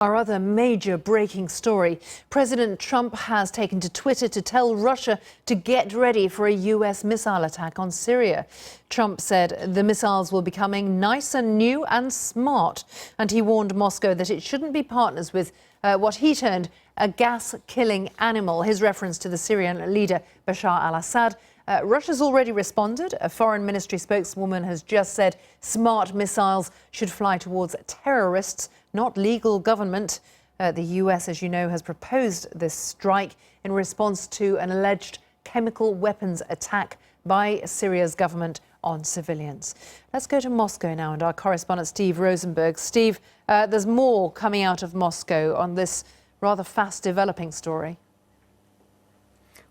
Our other major breaking story, President Trump has taken to Twitter to tell Russia to get ready for a US missile attack on Syria. Trump said the missiles will be coming nice and new and smart, and he warned Moscow that it shouldn't be partners with what he termed a gas-killing animal, his reference to the Syrian leader Bashar al-Assad. Russia's already responded. A foreign ministry spokeswoman has just said smart missiles should fly towards terrorists, not legal government. The US, as you know, has proposed this strike in response to an alleged chemical weapons attack by Syria's government on civilians. Let's go to Moscow now and our correspondent Steve Rosenberg. Steve, there's more coming out of Moscow on this rather fast developing story.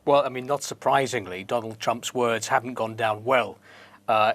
Well, I mean, not surprisingly, Donald Trump's words haven't gone down well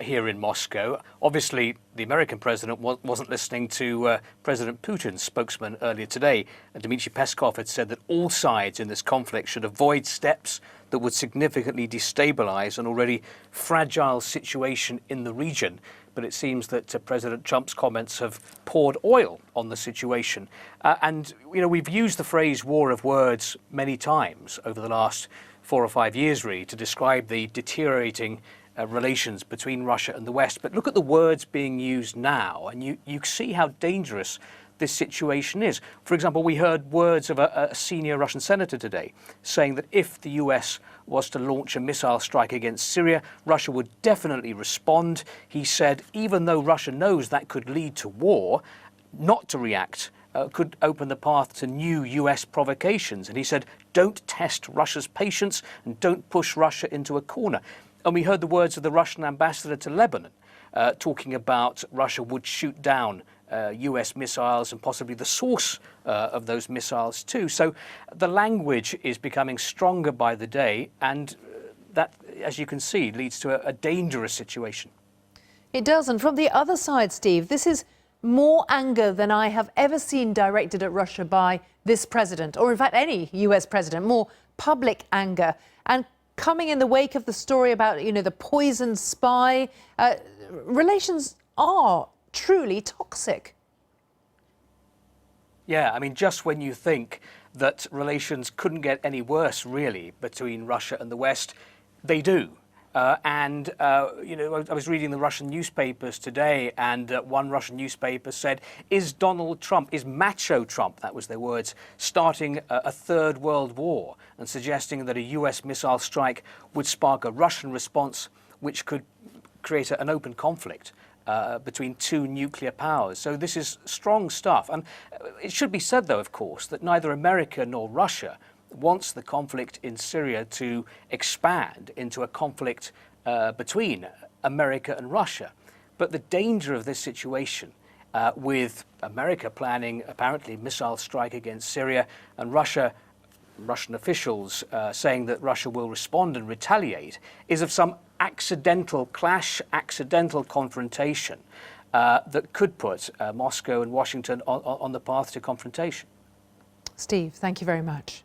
here in Moscow. Obviously, the American president wasn't listening to President Putin's spokesman earlier today. Dmitry Peskov had said that all sides in this conflict should avoid steps that would significantly destabilize an already fragile situation in the region. But it seems that President Trump's comments have poured oil on the situation. And, you know, we've used the phrase war of words many times over the last 4 or 5 years, really, to describe the deteriorating relations between Russia and the West. But look at the words being used now, and you see how dangerous this situation is. For example, we heard words of a senior Russian senator today saying that if the US was to launch a missile strike against Syria, Russia would definitely respond. He said, even though Russia knows that could lead to war, not to react could open the path to new US provocations. And he said, don't test Russia's patience and don't push Russia into a corner. And we heard the words of the Russian ambassador to Lebanon talking about Russia would shoot down US missiles and possibly the source of those missiles too. So the language is becoming stronger by the day, and that, as you can see, leads to a dangerous situation. It does. And from the other side, Steve, this is more anger than I have ever seen directed at Russia by this president, or in fact any US president, more public anger. And coming in the wake of the story about, you know, the poisoned spy, relations are truly toxic. Yeah, I mean, just when you think that relations couldn't get any worse, really, between Russia and the West, they do. You know, I was reading the Russian newspapers today, and one Russian newspaper said, is Donald Trump, is macho Trump, that was their words, starting a third world war, and suggesting that a US missile strike would spark a Russian response which could create an open conflict between two nuclear powers. So this is strong stuff. And it should be said, though, of course, that neither America nor Russia wants the conflict in Syria to expand into a conflict between America and Russia. But the danger of this situation, with America planning apparently missile strike against Syria and Russian officials saying that Russia will respond and retaliate, is of some accidental clash, accidental confrontation that could put Moscow and Washington on the path to confrontation. Steve, thank you very much.